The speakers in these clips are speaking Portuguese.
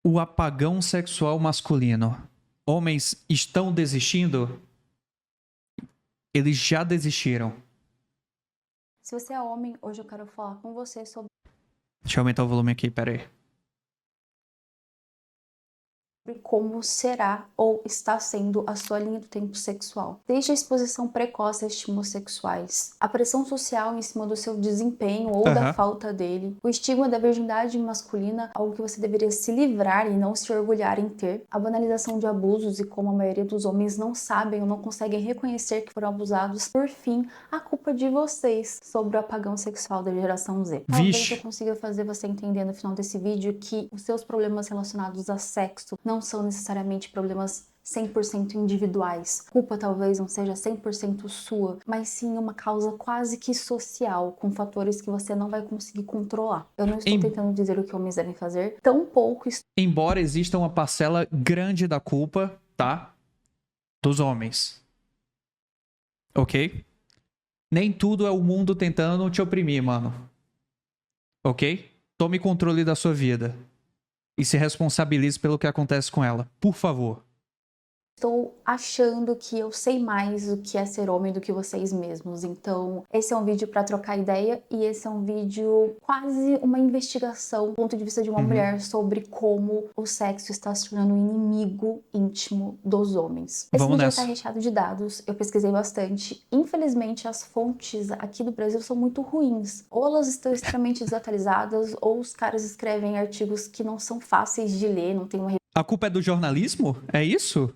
o apagão sexual masculino. Homens estão desistindo? Eles já desistiram. Se você é homem, hoje eu quero falar com você sobre Deixa eu aumentar o volume aqui, peraí. como será ou está sendo a sua linha do tempo sexual. Desde a exposição precoce a estímulos sexuais, a pressão social em cima do seu desempenho ou da falta dele, o estigma da virgindade masculina, algo que você deveria se livrar e não se orgulhar em ter, a banalização de abusos e como a maioria dos homens não sabem ou não conseguem reconhecer que foram abusados. Por fim, a culpa de vocês sobre o apagão sexual da geração Z. Talvez eu consiga fazer você entender no final desse vídeo que os seus problemas relacionados a sexo não são necessariamente problemas 100% individuais. Culpa talvez não seja 100% sua, mas sim uma causa quase que social, com fatores que você não vai conseguir controlar. Eu não estou tentando dizer o que homens devem fazer, tampouco... Embora exista uma parcela grande da culpa, tá? Dos homens. Ok? Nem tudo é o mundo tentando te oprimir, mano. Ok? Tome controle da sua vida. E se responsabilize pelo que acontece com ela. Por favor. Estou achando que eu sei mais o que é ser homem do que vocês mesmos. Então, esse é um vídeo para trocar ideia e esse é um vídeo quase uma investigação do ponto de vista de uma mulher sobre como o sexo está se tornando um inimigo íntimo dos homens. Esse vídeo está recheado de dados, eu pesquisei bastante. Infelizmente, as fontes aqui do Brasil são muito ruins. Ou elas estão extremamente desatualizadas, ou os caras escrevem artigos que não são fáceis de ler, não tem uma... A culpa é do jornalismo? É isso?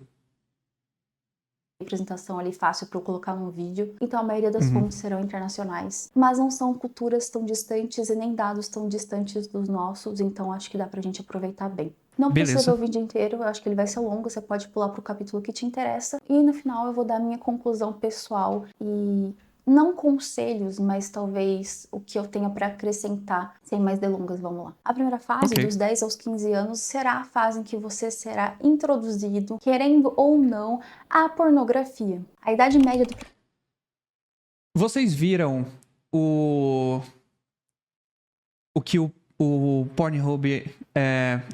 Representação ali fácil para eu colocar num vídeo, então a maioria das fontes serão internacionais, mas não são culturas tão distantes e nem dados tão distantes dos nossos, então acho que dá pra gente aproveitar bem. Não precisa ver o vídeo inteiro, eu acho que ele vai ser longo, você pode pular pro capítulo que te interessa, e no final eu vou dar a minha conclusão pessoal e não conselhos, mas talvez o que eu tenha para acrescentar, sem mais delongas, vamos lá. A primeira fase, dos 10 aos 15 anos, será a fase em que você será introduzido, querendo ou não, à pornografia. A idade média do... Vocês viram o que o Pornhub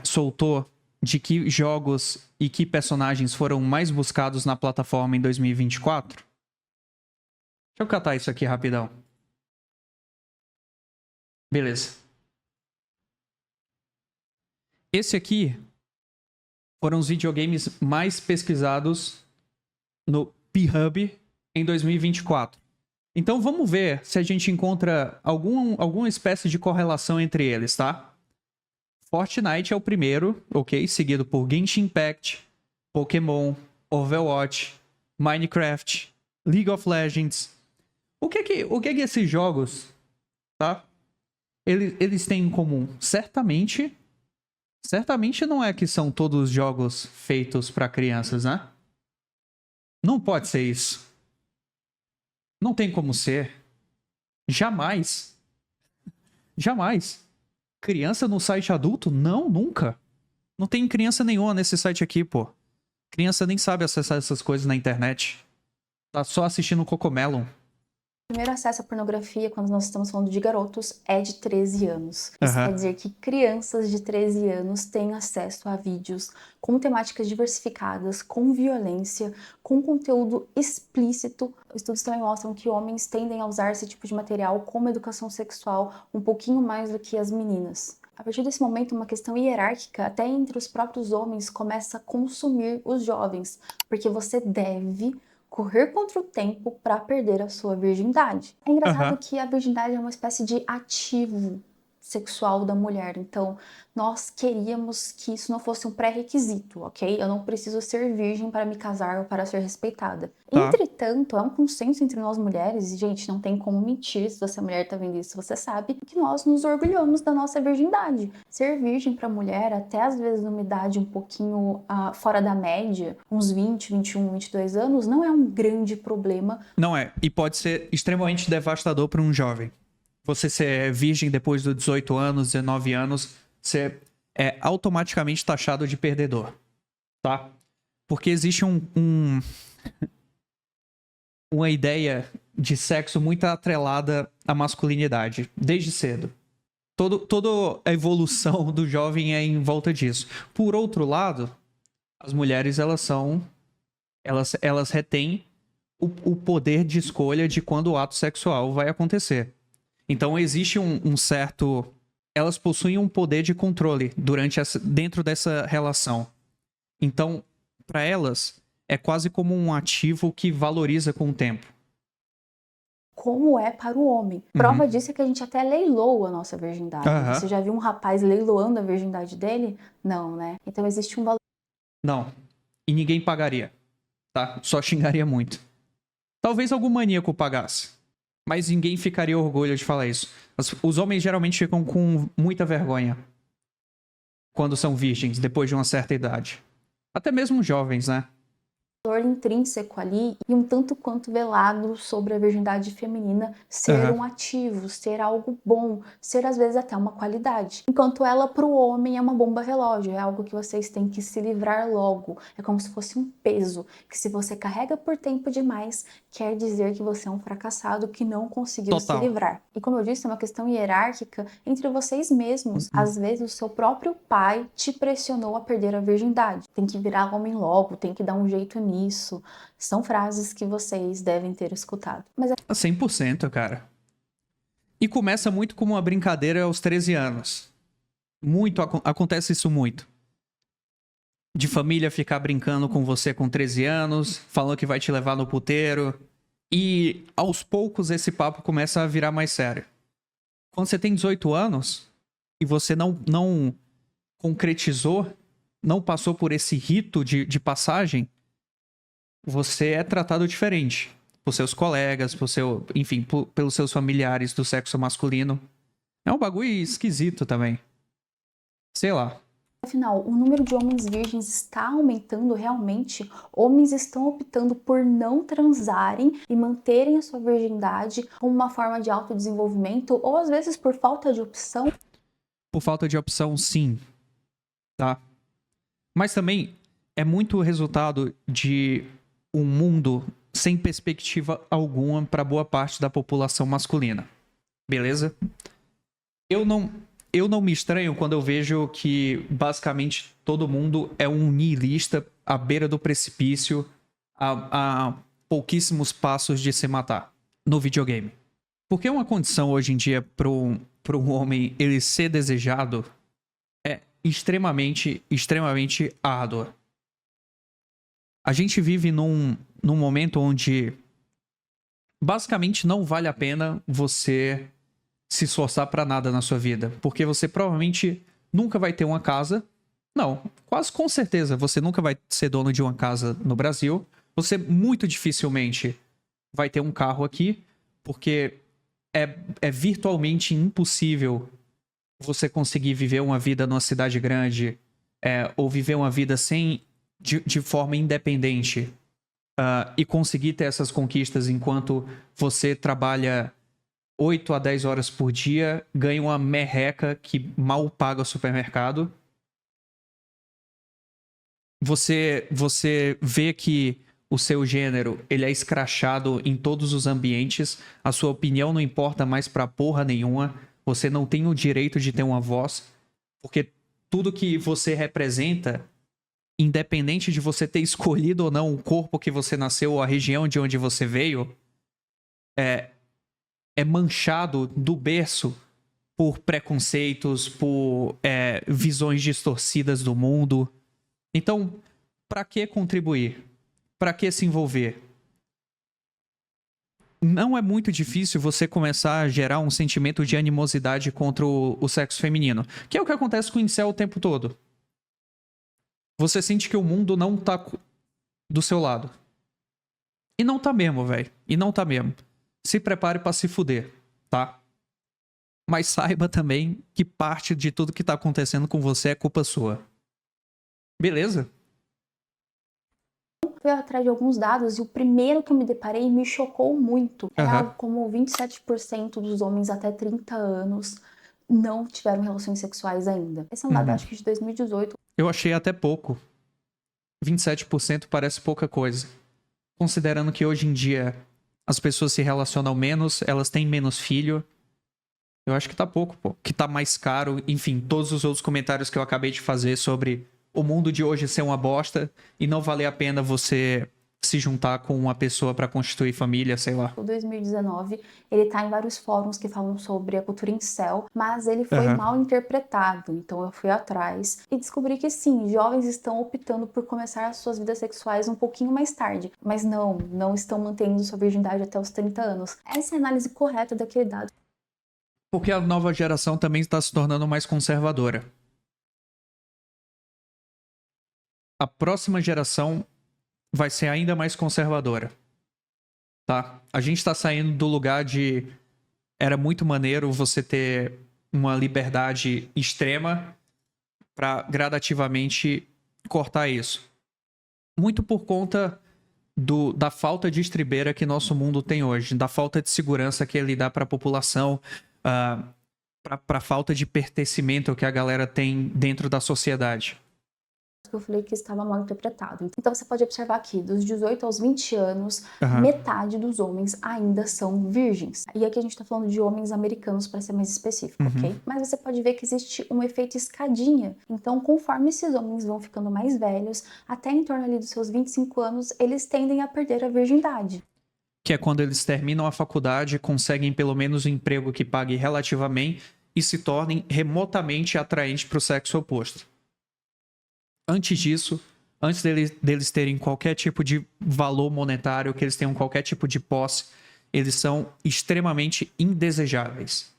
soltou de que jogos e que personagens foram mais buscados na plataforma em 2024? Deixa eu catar isso aqui rapidão. Beleza. Esse aqui foram os videogames mais pesquisados no Pornhub em 2024. Então vamos ver se a gente encontra alguma espécie de correlação entre eles, tá? Fortnite é o primeiro, ok? Seguido por Genshin Impact, Pokémon, Overwatch, Minecraft, League of Legends. O que que esses jogos, tá? Eles têm em comum? Certamente não é que são todos jogos feitos para crianças, né? Não pode ser isso. Não tem como ser. Jamais. Jamais. Criança no site adulto? Não, nunca. Não tem criança nenhuma nesse site aqui, pô. Criança nem sabe acessar essas coisas na internet. Tá só assistindo Cocomelon. O primeiro acesso à pornografia, quando nós estamos falando de garotos, é de 13 anos. Isso quer dizer que crianças de 13 anos têm acesso a vídeos com temáticas diversificadas, com violência, com conteúdo explícito. Estudos também mostram que homens tendem a usar esse tipo de material como educação sexual um pouquinho mais do que as meninas. A partir desse momento, uma questão hierárquica, até entre os próprios homens, começa a consumir os jovens, porque você deve correr contra o tempo para perder a sua virgindade. É engraçado que a virgindade é uma espécie de ativo sexual da mulher, então nós queríamos que isso não fosse um pré-requisito, ok? Eu não preciso ser virgem para me casar ou para ser respeitada. Entretanto, é um consenso entre nós mulheres, e gente, não tem como mentir, se você mulher tá vendo isso, você sabe, que nós nos orgulhamos da nossa virgindade. Ser virgem para mulher, até às vezes numa idade um pouquinho fora da média, uns 20, 21, 22 anos, não é um grande problema. Não é, e pode ser extremamente devastador para um jovem. Você ser virgem depois dos 18 anos, 19 anos, você é automaticamente taxado de perdedor, tá? Porque existe uma ideia de sexo muito atrelada à masculinidade, desde cedo. toda a evolução do jovem é em volta disso. Por outro lado, as mulheres, elas retêm o poder de escolha de quando o ato sexual vai acontecer. Então existe um certo... Elas possuem um poder de controle dentro dessa relação. Então, para elas, é quase como um ativo que valoriza com o tempo. Como é para o homem. Prova disso é que a gente até leiloa a nossa virgindade. Você já viu um rapaz leiloando a virgindade dele? Não, né? Então existe um valor. Não. E ninguém pagaria, tá? Só xingaria muito. Talvez algum maníaco pagasse. Mas ninguém ficaria orgulho de falar isso. Os homens geralmente ficam com muita vergonha quando são virgens, depois de uma certa idade. Até mesmo jovens, né? Intrínseco ali e um tanto quanto velado sobre a virgindade feminina ser um ativo, ser algo bom, ser às vezes até uma qualidade. Enquanto ela para o homem é uma bomba relógio, é algo que vocês têm que se livrar logo. É como se fosse um peso, que se você carrega por tempo demais, quer dizer que você é um fracassado que não conseguiu se livrar. E como eu disse, é uma questão hierárquica entre vocês mesmos. Às vezes o seu próprio pai te pressionou a perder a virgindade. Tem que virar homem logo, tem que dar um jeito nisso. São frases que vocês devem ter escutado. Mas 100%, cara. E começa muito como uma brincadeira aos 13 anos. Acontece isso muito. De família ficar brincando com você com 13 anos, falando que vai te levar no puteiro. E aos poucos esse papo começa a virar mais sério. Quando você tem 18 anos e você não concretizou, não passou por esse rito de passagem, você é tratado diferente. Por seus colegas, pelos seus familiares do sexo masculino. É um bagulho esquisito também. Sei lá. Afinal, o número de homens virgens está aumentando realmente? Homens estão optando por não transarem e manterem a sua virgindade como uma forma de autodesenvolvimento ou às vezes por falta de opção? Por falta de opção, sim. Tá? Mas também é muito resultado de um mundo sem perspectiva alguma para boa parte da população masculina. Beleza? Eu não me estranho quando eu vejo que basicamente todo mundo é um nihilista à beira do precipício, a pouquíssimos passos de se matar no videogame. Porque uma condição hoje em dia para um homem ele ser desejado é extremamente árdua. A gente vive num momento onde basicamente não vale a pena você se esforçar pra nada na sua vida. Porque você provavelmente nunca vai ter uma casa. Não, quase com certeza você nunca vai ser dono de uma casa no Brasil. Você muito dificilmente vai ter um carro aqui. Porque é virtualmente impossível você conseguir viver uma vida numa cidade grande. Ou viver uma vida de forma independente. E conseguir ter essas conquistas enquanto você trabalha 8 a 10 horas por dia, ganha uma merreca que mal paga o supermercado. Você vê que o seu gênero ele é escrachado em todos os ambientes, a sua opinião não importa mais pra porra nenhuma, você não tem o direito de ter uma voz, porque tudo que você representa, independente de você ter escolhido ou não o corpo que você nasceu ou a região de onde você veio, é manchado do berço por preconceitos, por visões distorcidas do mundo. Então, pra que contribuir? Pra que se envolver? Não é muito difícil você começar a gerar um sentimento de animosidade contra o sexo feminino, que é o que acontece com o incel o tempo todo. Você sente que o mundo não tá do seu lado. E não tá mesmo, velho. E não tá mesmo. Se prepare pra se fuder, tá? Mas saiba também que parte de tudo que tá acontecendo com você é culpa sua. Beleza? Fui atrás de alguns dados e o primeiro que eu me deparei me chocou muito. É algo como 27% dos homens até 30 anos não tiveram relações sexuais ainda. Esse é um dado, acho que de 2018. Eu achei até pouco. 27% parece pouca coisa. Considerando que hoje em dia as pessoas se relacionam menos, elas têm menos filho. Eu acho que tá pouco, pô. Que tá mais caro. Enfim, todos os outros comentários que eu acabei de fazer sobre o mundo de hoje ser uma bosta e não valer a pena você se juntar com uma pessoa pra constituir família, sei lá. O 2019, ele tá em vários fóruns que falam sobre a cultura incel, mas ele foi Aham. mal interpretado. Então eu fui atrás e descobri que sim, jovens estão optando por começar as suas vidas sexuais um pouquinho mais tarde, mas não estão mantendo sua virgindade até os 30 anos. Essa é a análise correta daquele dado. Porque a nova geração também está se tornando mais conservadora. A próxima geração vai ser ainda mais conservadora, tá? A gente tá saindo do lugar de... Era muito maneiro você ter uma liberdade extrema pra gradativamente cortar isso. Muito por conta da falta de estribeira que nosso mundo tem hoje, da falta de segurança que ele dá pra população, pra falta de pertencimento que a galera tem dentro da sociedade. Que eu falei que estava mal interpretado. Então você pode observar aqui, dos 18 aos 20 anos, Aham. metade dos homens ainda são virgens. E aqui a gente tá falando de homens americanos, para ser mais específico, ok? Mas você pode ver que existe um efeito escadinha. Então, conforme esses homens vão ficando mais velhos, até em torno ali dos seus 25 anos, eles tendem a perder a virgindade. Que é quando eles terminam a faculdade, conseguem pelo menos um emprego que pague relativamente e se tornem remotamente atraentes para o sexo oposto. Antes disso, antes deles terem qualquer tipo de valor monetário, que eles tenham qualquer tipo de posse, eles são extremamente indesejáveis.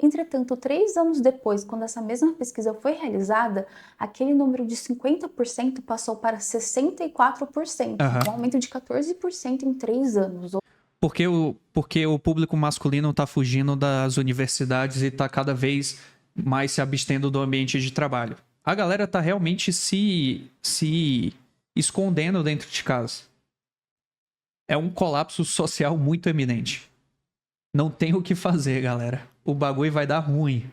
Entretanto, 3 anos depois, quando essa mesma pesquisa foi realizada, aquele número de 50% passou para 64%, Aham. um aumento de 14% em 3 anos. Porque o público masculino está fugindo das universidades e está cada vez mais se abstendo do ambiente de trabalho. A galera tá realmente se escondendo dentro de casa. É um colapso social muito eminente. Não tem o que fazer, galera. O bagulho vai dar ruim.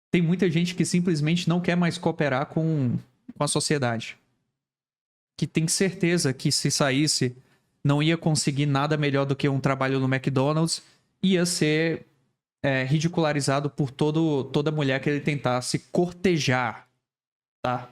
Tem muita gente que simplesmente não quer mais cooperar com a sociedade. Que tem certeza que se saísse, não ia conseguir nada melhor do que um trabalho no McDonald's. Ia ser ridicularizado por toda mulher que ele tentasse cortejar, tá?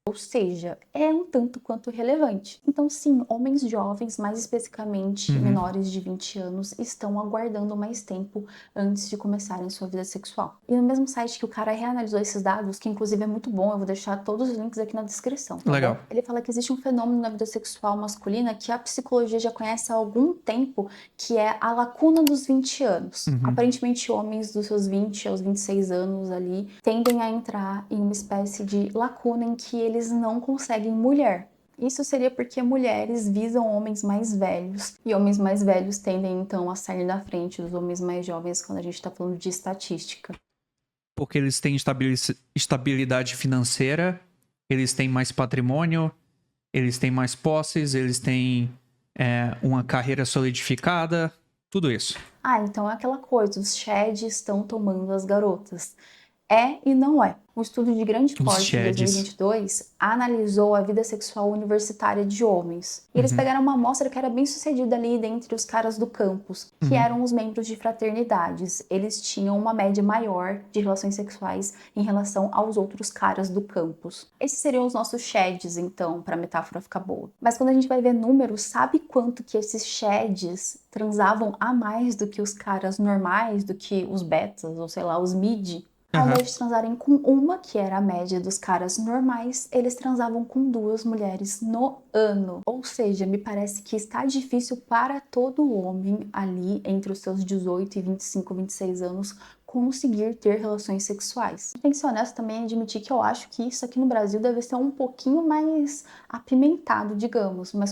Ou seja, é um tanto quanto relevante. Então, sim, homens jovens, mais especificamente menores de 20 anos, estão aguardando mais tempo antes de começarem sua vida sexual. E no mesmo site que o cara reanalisou esses dados, que inclusive é muito bom, eu vou deixar todos os links aqui na descrição, tá Legal. bom? Ele fala que existe um fenômeno na vida sexual masculina que a psicologia já conhece há algum tempo, que é a lacuna dos 20 anos. Aparentemente, homens dos seus 20 aos 26 anos ali tendem a entrar em uma espécie de lacuna em que eles não conseguem mulher. Isso seria porque mulheres visam homens mais velhos e homens mais velhos tendem então a sair na frente dos homens mais jovens quando a gente está falando de estatística. Porque eles têm estabilidade financeira, eles têm mais patrimônio, eles têm mais posses, eles têm uma carreira solidificada, tudo isso. Ah, então é aquela coisa, os Shed estão tomando as garotas. É e não é. Um estudo de grande porte de 2022 analisou a vida sexual universitária de homens. E eles pegaram uma amostra que era bem sucedida ali dentre os caras do campus, que eram os membros de fraternidades. Eles tinham uma média maior de relações sexuais em relação aos outros caras do campus. Esses seriam os nossos sheds, então, para a metáfora ficar boa. Mas quando a gente vai ver números, sabe quanto que esses sheds transavam a mais do que os caras normais, do que os betas, ou sei lá, os mid? Ao invés de transarem com uma, que era a média dos caras normais, eles transavam com 2 mulheres no ano. Ou seja, me parece que está difícil para todo homem ali entre os seus 18 e 25, 26 anos conseguir ter relações sexuais. Tem que ser honesto também e admitir que eu acho que isso aqui no Brasil deve ser um pouquinho mais apimentado, digamos. Mas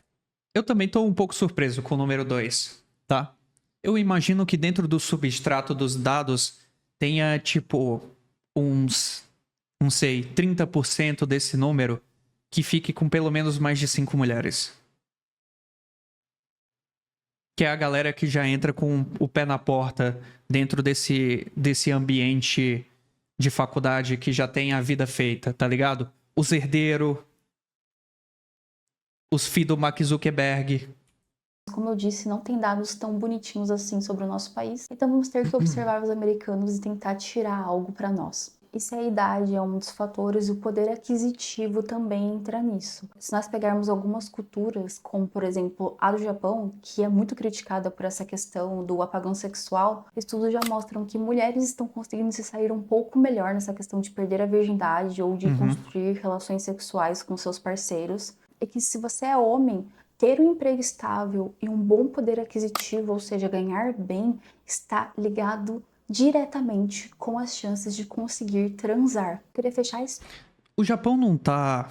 eu também tô um pouco surpreso com o número 2, tá? Eu imagino que dentro do substrato dos dados tenha, tipo, uns, não sei, 30% desse número que fique com pelo menos mais de 5 mulheres. Que é a galera que já entra com o pé na porta dentro desse ambiente de faculdade que já tem a vida feita, tá ligado? Os herdeiros, os filhos do Mark Zuckerberg, Como eu disse, não tem dados tão bonitinhos assim sobre o nosso país, então vamos ter que observar os americanos e tentar tirar algo para nós. E se a idade é um dos fatores, o poder aquisitivo também entra nisso. Se nós pegarmos algumas culturas, como por exemplo a do Japão, que é muito criticada por essa questão do apagão sexual, estudos já mostram que mulheres estão conseguindo se sair um pouco melhor nessa questão de perder a virgindade ou de construir relações sexuais com seus parceiros. E que se você é homem, ter um emprego estável e um bom poder aquisitivo, ou seja, ganhar bem, está ligado diretamente com as chances de conseguir transar. Queria fechar isso. O Japão não tá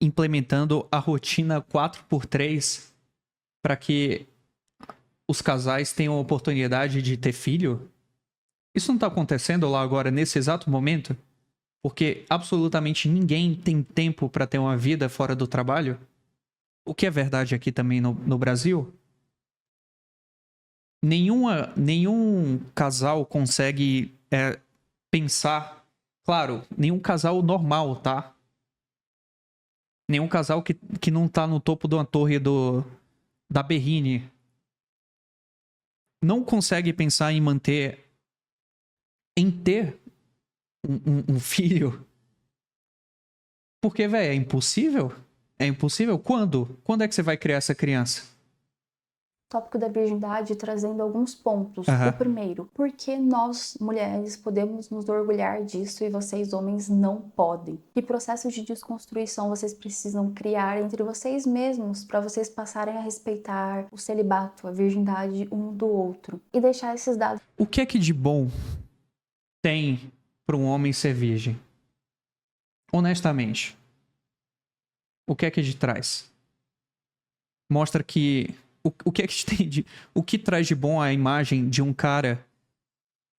implementando a rotina 4x3 para que os casais tenham a oportunidade de ter filho? Isso não tá acontecendo lá agora, nesse exato momento? Porque absolutamente ninguém tem tempo para ter uma vida fora do trabalho? O que é verdade aqui também no Brasil? Nenhum casal consegue pensar... Claro, nenhum casal normal, tá? Nenhum casal que não tá no topo de uma torre da Berrine não consegue pensar em ter um filho. Porque, velho, é impossível. É impossível? Quando? Quando é que você vai criar essa criança? Tópico da virgindade, trazendo alguns pontos. O primeiro, por que nós, mulheres, podemos nos orgulhar disso e vocês, homens, não podem? Que processo de desconstrução vocês precisam criar entre vocês mesmos para vocês passarem a respeitar o celibato, a virgindade um do outro? E deixar esses dados. O que é que de bom tem para um homem ser virgem? Honestamente. O que é que de traz? Mostra que... O que é que tem de... O que traz de bom a imagem de um cara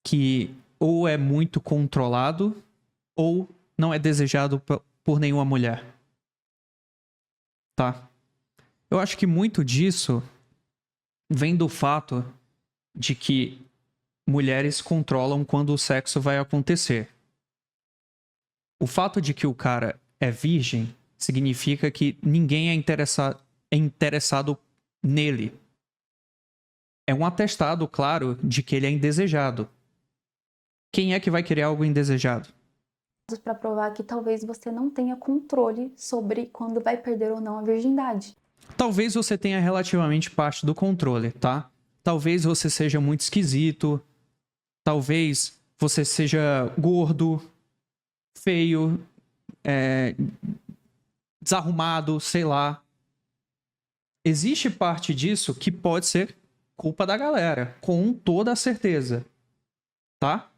que ou é muito controlado ou não é desejado por nenhuma mulher? Tá? Eu acho que muito disso vem do fato de que mulheres controlam quando o sexo vai acontecer. O fato de que o cara é virgem significa que ninguém é interessado nele. É um atestado, claro, de que ele é indesejado. Quem é que vai querer algo indesejado? Para provar que talvez você não tenha controle sobre quando vai perder ou não a virgindade. Talvez você tenha relativamente parte do controle, tá? Talvez você seja muito esquisito. Talvez você seja gordo, feio, desarrumado, sei lá. Existe parte disso que pode ser culpa da galera, com toda a certeza, tá?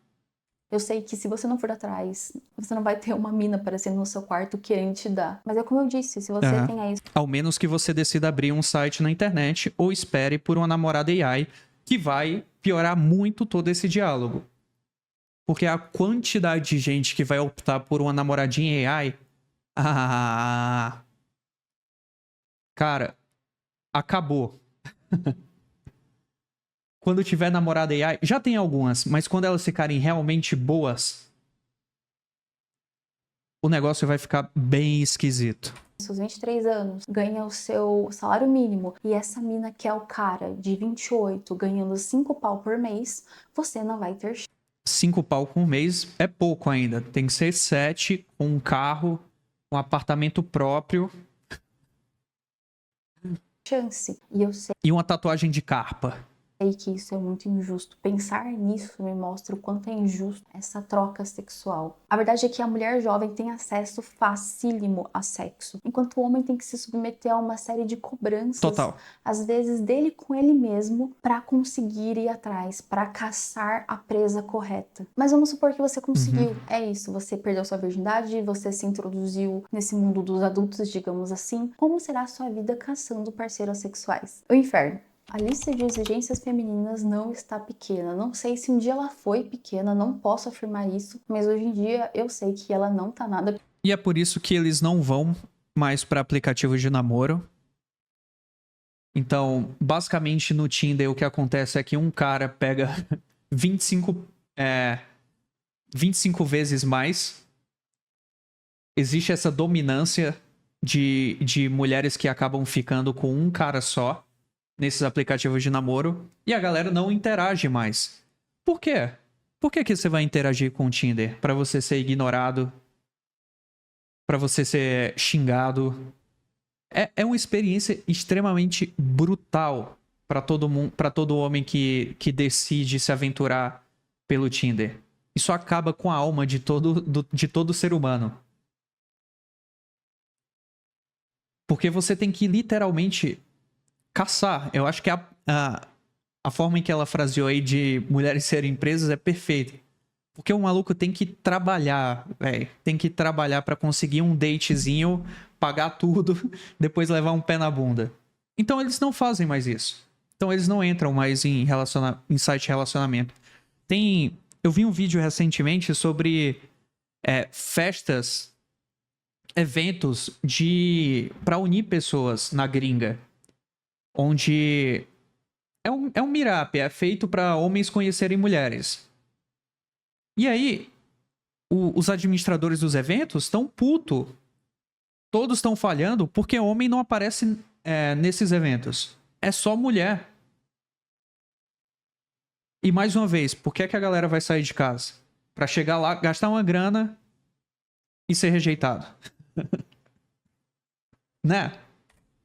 Eu sei que se você não for atrás, você não vai ter uma mina aparecendo no seu quarto querendo te dar. Mas é como eu disse, se você tem aí... Ao menos que você decida abrir um site na internet ou espere por uma namorada AI, que vai piorar muito todo esse diálogo. Porque a quantidade de gente que vai optar por uma namoradinha AI... Cara... Acabou. Quando tiver namorada AI, já tem algumas, mas quando elas ficarem realmente boas, o negócio vai ficar bem esquisito. Seus 23 anos, ganha o seu salário mínimo, e essa mina que é o cara de 28 ganhando 5 pau por mês, você não vai ter 5 pau por mês é pouco ainda. Tem que ser 7, com um carro, um apartamento próprio. chance. E eu sei E uma tatuagem de carpa. que isso é muito injusto. Pensar nisso me mostra o quanto é injusto essa troca sexual. A verdade é que a mulher jovem tem acesso facílimo a sexo, enquanto o homem tem que se submeter a uma série de cobranças, Total. às vezes dele com ele mesmo, para conseguir ir atrás, para caçar a presa correta. Mas vamos supor que você conseguiu. É isso, você perdeu sua virgindade, você se introduziu nesse mundo dos adultos, digamos assim. Como será a sua vida caçando parceiros sexuais? O inferno. A lista de exigências femininas não está pequena. Não sei se um dia ela foi pequena, não posso afirmar isso, mas hoje em dia eu sei que ela não tá nada. E é por isso que eles não vão mais para aplicativos de namoro. Então, basicamente no Tinder o que acontece é que um cara pega 25 vezes mais. Existe essa dominância de mulheres que acabam ficando com um cara só. nesses aplicativos de namoro e a galera não interage mais. Por quê? Por que que você vai interagir com o Tinder? Pra você ser ignorado? Pra você ser xingado? É uma experiência extremamente brutal pra todo mundo, para todo homem que decide se aventurar pelo Tinder. Isso acaba com a alma de todo ser humano. Porque você tem que literalmente caçar. Eu acho que a forma em que ela fraseou aí de mulheres serem presas é perfeita. Porque o maluco tem que trabalhar, velho. Tem que trabalhar pra conseguir um datezinho, pagar tudo, depois levar um pé na bunda. Então eles não fazem mais isso. Então eles não entram mais em site de relacionamento. Eu vi um vídeo recentemente sobre festas, eventos pra unir pessoas na gringa. Onde é um meetup, é feito pra homens conhecerem mulheres. E aí, os administradores dos eventos estão putos. Todos estão falhando porque homem não aparece nesses eventos. É só mulher. E mais uma vez, por que é que a galera vai sair de casa? Pra chegar lá, gastar uma grana e ser rejeitado. Né?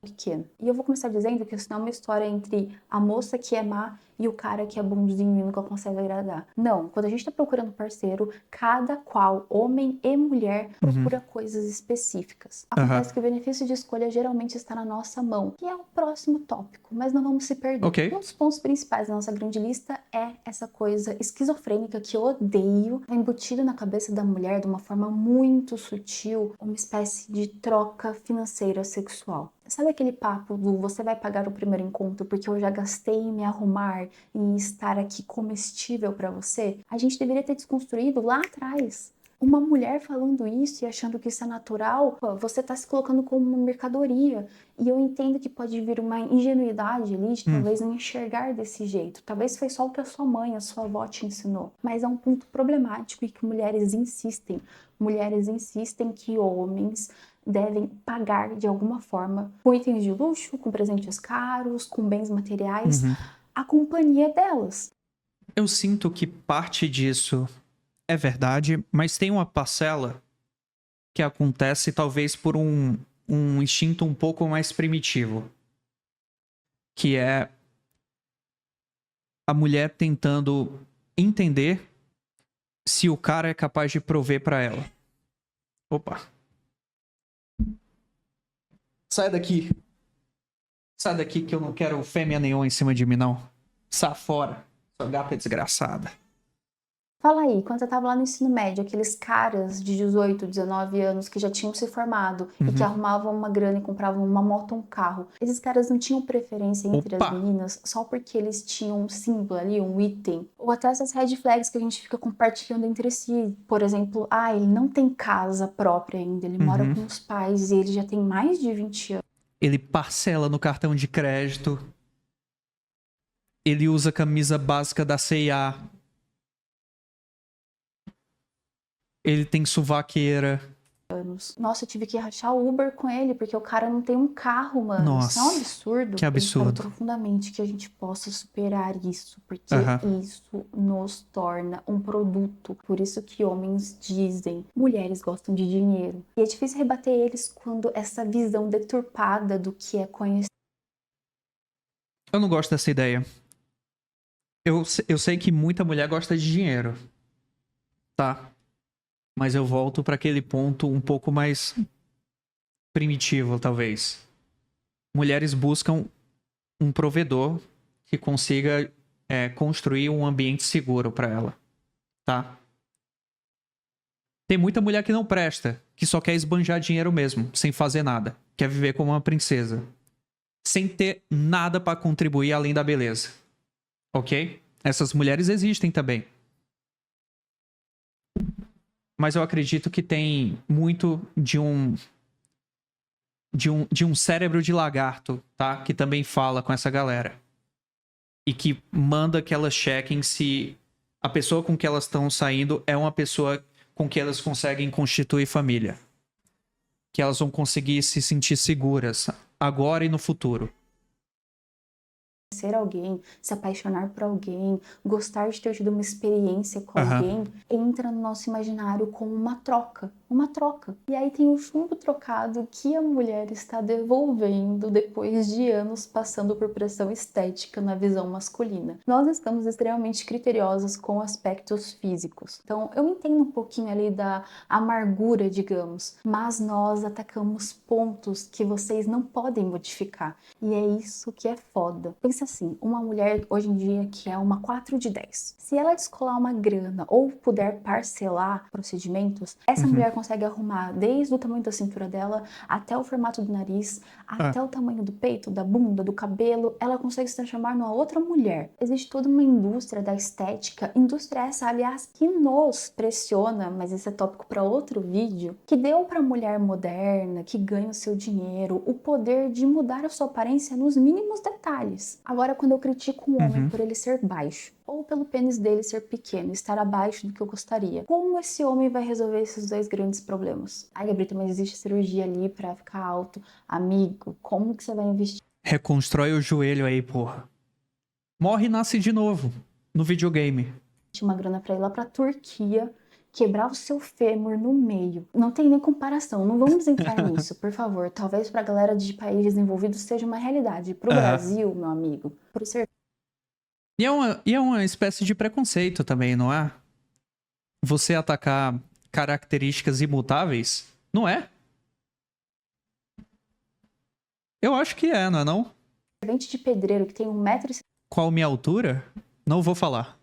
Pequeno. E eu vou começar dizendo que isso não é uma história entre a moça que é má e o cara que é bonzinho e nunca consegue agradar. Não, quando a gente tá procurando parceiro, cada qual, homem e mulher, procura coisas específicas. Acontece que o benefício de escolha geralmente está na nossa mão, que é o próximo tópico, mas não vamos se perder. Ok. Um dos pontos principais da nossa grande lista é essa coisa esquizofrênica que eu odeio, é embutido na cabeça da mulher de uma forma muito sutil, uma espécie de troca financeira sexual. Sabe aquele papo do você vai pagar o primeiro encontro porque eu já gastei em me arrumar e estar aqui comestível pra você? A gente deveria ter desconstruído lá atrás. Uma mulher falando isso e achando que isso é natural, pô, você tá se colocando como uma mercadoria. E eu entendo que pode vir uma ingenuidade ali de talvez não enxergar desse jeito. Talvez foi só o que a sua mãe, a sua avó te ensinou. Mas é um ponto problemático e que mulheres insistem. Mulheres insistem que homens devem pagar de alguma forma, com itens de luxo, com presentes caros, com bens materiais, a companhia delas. Eu sinto que parte disso é verdade, mas tem uma parcela que acontece talvez por um instinto um pouco mais primitivo, que é a mulher tentando entender se o cara é capaz de prover pra ela. Opa. Sai daqui. Sai daqui que eu não quero fêmea nenhuma em cima de mim, não. Sai fora, sua gata desgraçada. Fala aí, quando você tava lá no ensino médio, aqueles caras de 18, 19 anos que já tinham se formado e que arrumavam uma grana e compravam uma moto ou um carro, esses caras não tinham preferência entre as meninas só porque eles tinham um símbolo ali, um item? Ou até essas red flags que a gente fica compartilhando entre si. Por exemplo, ele não tem casa própria ainda, ele mora com os pais e ele já tem mais de 20 anos. Ele parcela no cartão de crédito. Ele usa camisa básica da C&A. Ele tem suvaqueira. Nossa, eu tive que rachar o Uber com ele, porque o cara não tem um carro, mano. Nossa, isso é um absurdo. que absurdo. Eu espero profundamente que a gente possa superar isso, porque isso nos torna um produto. Por isso que homens dizem, mulheres gostam de dinheiro. E é difícil rebater eles quando essa visão deturpada do que é conhecido. Eu não gosto dessa ideia. Eu sei que muita mulher gosta de dinheiro. Tá? Mas eu volto para aquele ponto um pouco mais primitivo, talvez. Mulheres buscam um provedor que consiga construir um ambiente seguro para ela, tá? Tem muita mulher que não presta, que só quer esbanjar dinheiro mesmo, sem fazer nada. Quer viver como uma princesa. Sem ter nada para contribuir além da beleza. Ok? Essas mulheres existem também. Mas eu acredito que tem muito de um cérebro de lagarto, tá? Que também fala com essa galera. E que manda que elas chequem se a pessoa com que elas estão saindo é uma pessoa com que elas conseguem constituir família. Que elas vão conseguir se sentir seguras agora e no futuro. Ser alguém, se apaixonar por alguém, gostar de ter tido uma experiência com alguém, entra no nosso imaginário como uma troca. Uma troca. E aí tem o chumbo trocado que a mulher está devolvendo depois de anos passando por pressão estética na visão masculina. Nós estamos extremamente criteriosos com aspectos físicos. Então, eu entendo um pouquinho ali da amargura, digamos, mas nós atacamos pontos que vocês não podem modificar. E é isso que é foda. Pensa assim, uma mulher hoje em dia que é uma 4 de 10. Se ela descolar uma grana ou puder parcelar procedimentos, essa mulher consegue arrumar desde o tamanho da cintura dela até o formato do nariz, até o tamanho do peito, da bunda, do cabelo. Ela consegue se transformar numa outra mulher. Existe toda uma indústria da estética, indústria essa, aliás, que nos pressiona, mas esse é tópico para outro vídeo, que deu para a mulher moderna, que ganha o seu dinheiro, o poder de mudar a sua aparência nos mínimos detalhes. Agora, quando eu critico um homem por ele ser baixo, ou pelo pênis dele ser pequeno, estar abaixo do que eu gostaria, como esse homem vai resolver esses dois grandes problemas? Ai, Gabriel, mas existe cirurgia ali pra ficar alto. Amigo, como que você vai investir? Reconstrói o joelho aí, porra. Morre e nasce de novo. No videogame. Uma grana pra ir lá pra Turquia, quebrar o seu fêmur no meio. Não tem nem comparação, não vamos entrar nisso, por favor. Talvez pra galera de países desenvolvidos seja uma realidade. Pro Brasil, meu amigo, pro ser... E é uma espécie de preconceito também, não é? Você atacar características imutáveis, não é? Eu acho que é, não é não? Servente de pedreiro que tem 1,65 m. Qual minha altura? Não vou falar.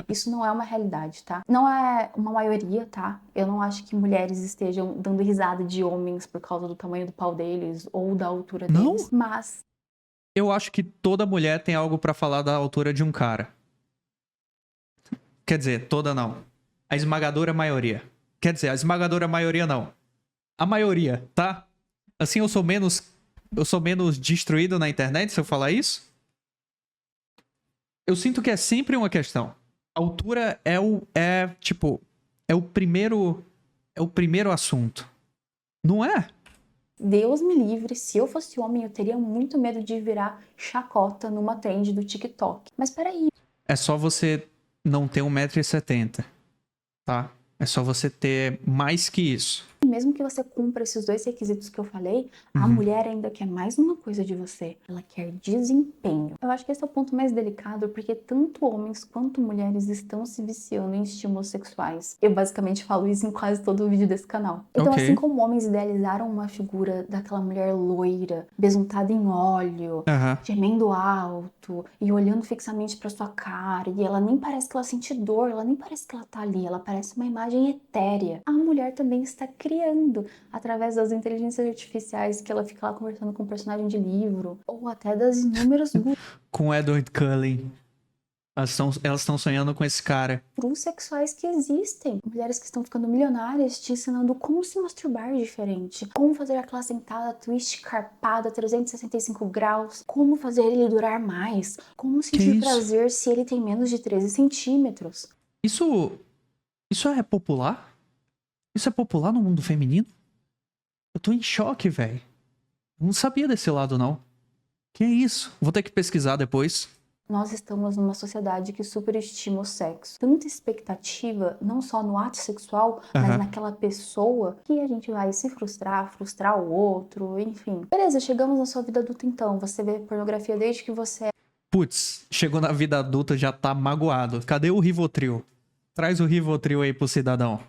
Isso não é uma realidade, tá? Não é uma maioria, tá? Eu não acho que mulheres estejam dando risada de homens por causa do tamanho do pau deles ou da altura deles, mas... Eu acho que toda mulher tem algo pra falar da altura de um cara. Quer dizer, toda não. A esmagadora maioria. Quer dizer, a esmagadora maioria não. A maioria, tá? Assim eu sou menos destruído na internet se eu falar isso? Eu sinto que é sempre uma questão. A altura é o primeiro assunto. Não é? Deus me livre, se eu fosse homem, eu teria muito medo de virar chacota numa trend do TikTok. Mas peraí. É só você não ter 1,70 m, tá? É só você ter mais que isso. Mesmo que você cumpra esses dois requisitos que eu falei, a mulher ainda quer mais uma coisa de você. Ela quer desempenho. Eu acho que esse é o ponto mais delicado, porque tanto homens quanto mulheres estão se viciando em estímulos sexuais. Eu basicamente falo isso em quase todo o vídeo desse canal. Então, assim como homens idealizaram uma figura daquela mulher loira, besuntada em óleo, gemendo alto e olhando fixamente pra sua cara, e ela nem parece que ela sente dor, ela nem parece que ela tá ali, ela parece uma imagem etérea. A mulher também está criando através das inteligências artificiais que ela fica lá conversando com um personagem de livro, ou até das inúmeras com Edward Cullen. Elas estão sonhando com esse cara. gurus sexuais que existem. Mulheres que estão ficando milionárias te ensinando como se masturbar diferente, como fazer aquela sentada twist carpada 365 graus, como fazer ele durar mais, como sentir prazer se ele tem menos de 13 centímetros. Isso é popular? Isso é popular no mundo feminino? Eu tô em choque, velho. Não sabia desse lado, não. Que é isso? Vou ter que pesquisar depois. Nós estamos numa sociedade que superestima o sexo. Tanta expectativa, não só no ato sexual, mas naquela pessoa, que a gente vai se frustrar o outro, enfim. Beleza, chegamos na sua vida adulta então. Você vê pornografia desde que você é... Putz, chegou na vida adulta, já tá magoado. Cadê o Rivotril? Traz o Rivotril aí pro cidadão.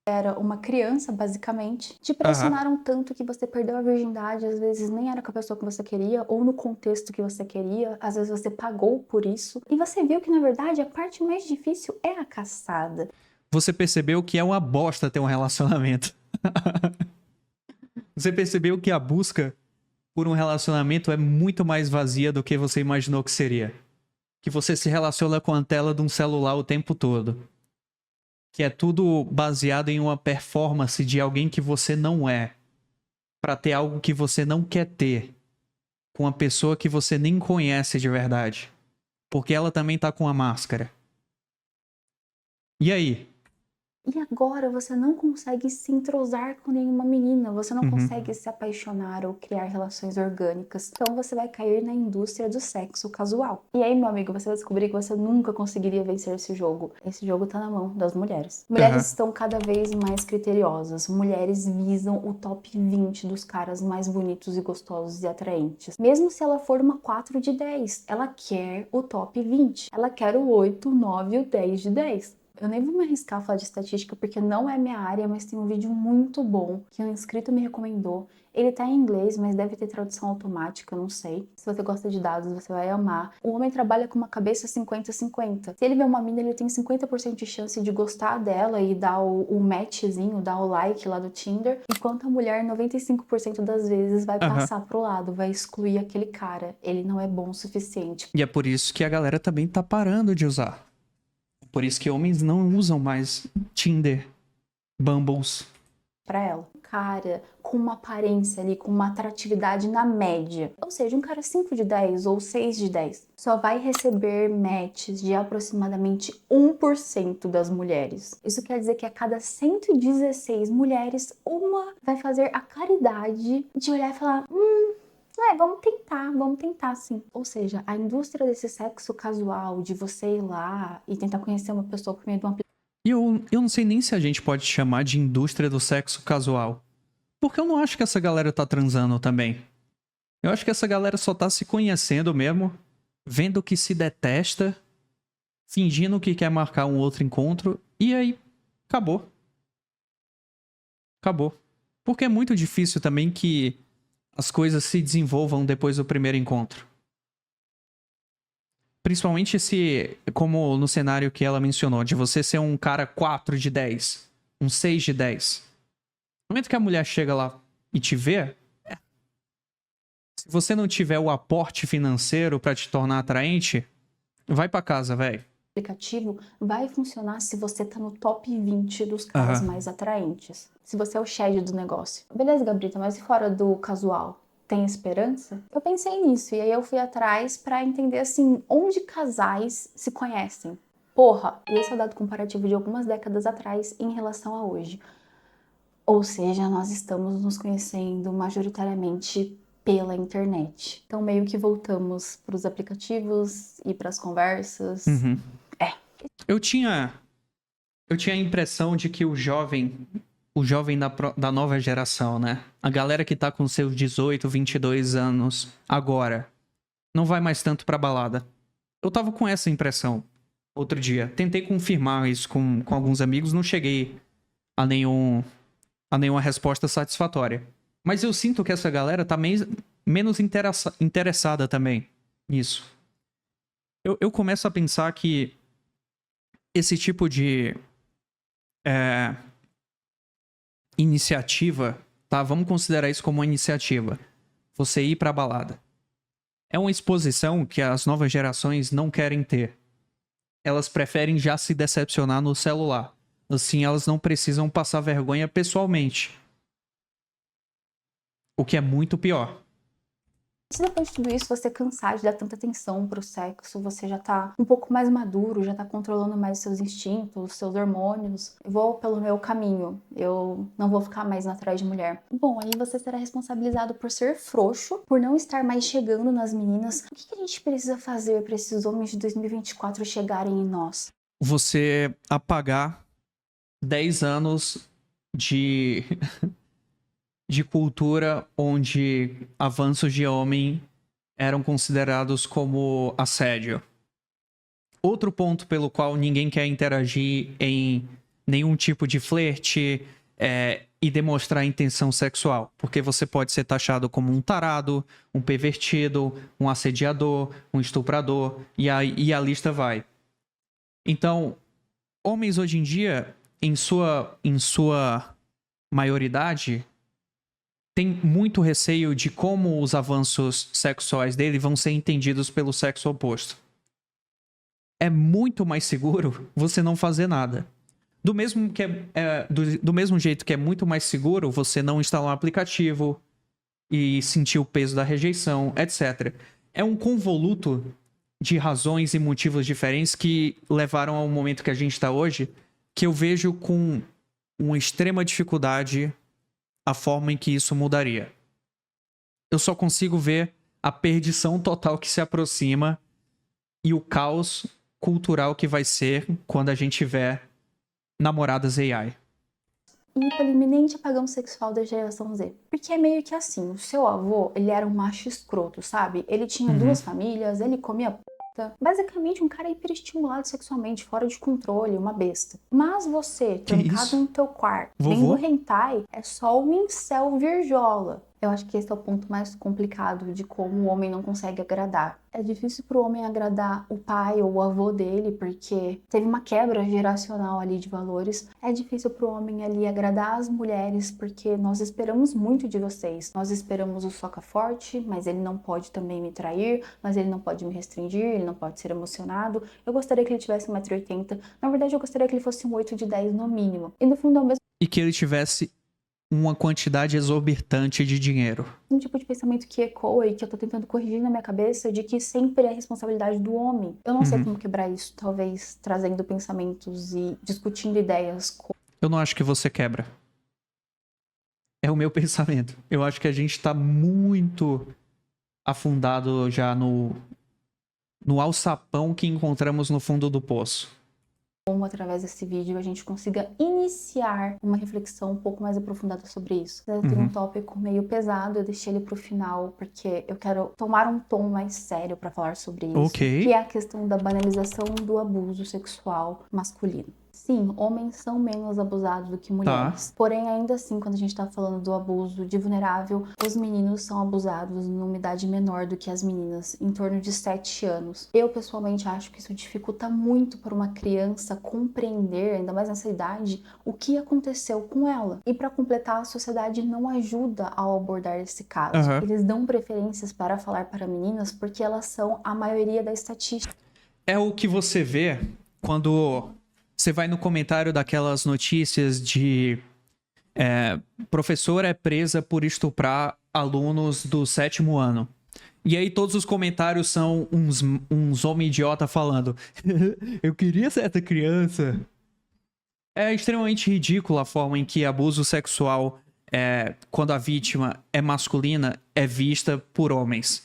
Era uma criança, basicamente. Te pressionaram tanto que você perdeu a virgindade, às vezes nem era com a pessoa que você queria, ou no contexto que você queria, às vezes você pagou por isso. E você viu que, na verdade, a parte mais difícil é a caçada. Você percebeu que é uma bosta ter um relacionamento. Você percebeu que a busca por um relacionamento é muito mais vazia do que você imaginou que seria. Que você se relaciona com a tela de um celular o tempo todo. Que é tudo baseado em uma performance de alguém que você não é. Pra ter algo que você não quer ter. Com uma pessoa que você nem conhece de verdade. Porque ela também tá com a máscara. E aí? E agora você não consegue se entrosar com nenhuma menina, você não consegue se apaixonar ou criar relações orgânicas. Então você vai cair na indústria do sexo casual. E aí, meu amigo, você vai descobrir que você nunca conseguiria vencer esse jogo. Esse jogo tá na mão das mulheres. Mulheres estão cada vez mais criteriosas. Mulheres visam o top 20 dos caras mais bonitos e gostosos e atraentes. Mesmo se ela for uma 4 de 10, ela quer o top 20. Ela quer o 8, o 9 e o 10 de 10. Eu nem vou me arriscar a falar de estatística porque não é minha área, mas tem um vídeo muito bom que um inscrito me recomendou. Ele tá em inglês, mas deve ter tradução automática, eu não sei. Se você gosta de dados, você vai amar. O homem trabalha com uma cabeça 50-50. Se ele vê uma mina, ele tem 50% de chance de gostar dela e dar o matchzinho, dar o like lá do Tinder, enquanto a mulher, 95% das vezes, vai passar pro lado, vai excluir aquele cara. Ele não é bom o suficiente. E é por isso que a galera também tá parando de usar. Por isso que homens não usam mais Tinder, Bumbles. Pra ela. Um cara com uma aparência ali, com uma atratividade na média. Ou seja, um cara 5 de 10 ou 6 de 10 só vai receber matches de aproximadamente 1% das mulheres. Isso quer dizer que a cada 116 mulheres, uma vai fazer a caridade de olhar e falar: vamos tentar sim. Ou seja, a indústria desse sexo casual, de você ir lá e tentar conhecer uma pessoa por meio de um aplicativo. E eu não sei nem se a gente pode chamar de indústria do sexo casual. Porque eu não acho que essa galera tá transando também. Eu acho que essa galera só tá se conhecendo mesmo, vendo que se detesta, fingindo que quer marcar um outro encontro, e aí acabou. Acabou. Porque é muito difícil também que as coisas se desenvolvam depois do primeiro encontro. Principalmente se, como no cenário que ela mencionou, de você ser um cara 4 de 10, um 6 de 10. No momento que a mulher chega lá e te vê, se você não tiver o aporte financeiro pra te tornar atraente, vai pra casa, velho. Aplicativo vai funcionar se você tá no top 20 dos caras mais atraentes. Se você é o shed do negócio. Beleza, Gabrita, mas e fora do casual? Tem esperança? Eu pensei nisso e aí eu fui atrás pra entender assim, onde casais se conhecem. Porra, e esse é o dado comparativo de algumas décadas atrás em relação a hoje. Ou seja, nós estamos nos conhecendo majoritariamente pela internet. Então meio que voltamos pros aplicativos e pras conversas. Eu tinha a impressão de que o jovem da nova geração, né? A galera que tá com seus 18, 22 anos agora, não vai mais tanto pra balada. Eu tava com essa impressão outro dia. Tentei confirmar isso com alguns amigos, não cheguei a nenhuma resposta satisfatória. Mas eu sinto que essa galera tá menos interessada também nisso. Eu começo a pensar que esse tipo de iniciativa, tá? Vamos considerar isso como uma iniciativa. Você ir pra balada. É uma exposição que as novas gerações não querem ter. Elas preferem já se decepcionar no celular. Assim, elas não precisam passar vergonha pessoalmente. O que é muito pior. Se depois de tudo isso você cansar de dar tanta atenção pro sexo, você já tá um pouco mais maduro, já tá controlando mais seus instintos, seus hormônios, eu vou pelo meu caminho, eu não vou ficar mais atrás de mulher. Bom, aí você será responsabilizado por ser frouxo, por não estar mais chegando nas meninas. O que a gente precisa fazer para esses homens de 2024 chegarem em nós? Você apagar 10 anos de cultura onde avanços de homem eram considerados como assédio. Outro ponto pelo qual ninguém quer interagir em nenhum tipo de flerte e demonstrar intenção sexual. Porque você pode ser taxado como um tarado, um pervertido, um assediador, um estuprador, e a lista vai. Então, homens hoje em dia, em sua maioridade, tem muito receio de como os avanços sexuais dele vão ser entendidos pelo sexo oposto. É muito mais seguro você não fazer nada. Do mesmo jeito que é muito mais seguro você não instalar um aplicativo e sentir o peso da rejeição, etc. É um convoluto de razões e motivos diferentes que levaram ao momento que a gente está hoje, que eu vejo com uma extrema dificuldade a forma em que isso mudaria. Eu só consigo ver a perdição total que se aproxima e o caos cultural que vai ser quando a gente tiver namoradas AI. E pelo iminente apagão sexual da geração Z. Porque é meio que assim, o seu avô, ele era um macho escroto, sabe? Ele tinha duas famílias, ele comia puta. Basicamente um cara hiperestimulado sexualmente, fora de controle, uma besta. Mas você, trancado no teu quarto, vendo hentai, é só um incel virjola. Eu acho que esse é o ponto mais complicado de como o homem não consegue agradar. É difícil pro homem agradar o pai ou o avô dele, porque teve uma quebra geracional ali de valores. É difícil pro homem ali agradar as mulheres, porque nós esperamos muito de vocês. Nós esperamos o soca forte, mas ele não pode também me trair, mas ele não pode me restringir, ele não pode ser emocionado. Eu gostaria que ele tivesse 1,80 m. Na verdade, eu gostaria que ele fosse um 8 de 10 no mínimo. E no fundo é o mesmo. E que ele tivesse uma quantidade exorbitante de dinheiro. Um tipo de pensamento que ecoa e que eu tô tentando corrigir na minha cabeça de que sempre é responsabilidade do homem. Eu não sei como quebrar isso, talvez trazendo pensamentos e discutindo ideias. Eu não acho que você quebra. É o meu pensamento. Eu acho que a gente tá muito afundado já no alçapão que encontramos no fundo do poço. Como através desse vídeo a gente consiga iniciar uma reflexão um pouco mais aprofundada sobre isso. Eu tenho um tópico meio pesado, eu deixei ele pro final porque eu quero tomar um tom mais sério para falar sobre isso, que é a questão da banalização do abuso sexual masculino. Sim, homens são menos abusados do que mulheres. Porém, ainda assim, quando a gente tá falando do abuso de vulnerável, os meninos são abusados numa idade menor do que as meninas, em torno de 7 anos. Eu, pessoalmente, acho que isso dificulta muito para uma criança compreender, ainda mais nessa idade, o que aconteceu com ela. E para completar, a sociedade não ajuda ao abordar esse caso. Eles dão preferências para falar para meninas porque elas são a maioria da estatística. É o que você vê quando você vai no comentário daquelas notícias de professora é presa por estuprar alunos do 7º ano. E aí todos os comentários são uns homens idiota falando eu queria ser essa criança. É extremamente ridícula a forma em que abuso sexual, quando a vítima é masculina, é vista por homens.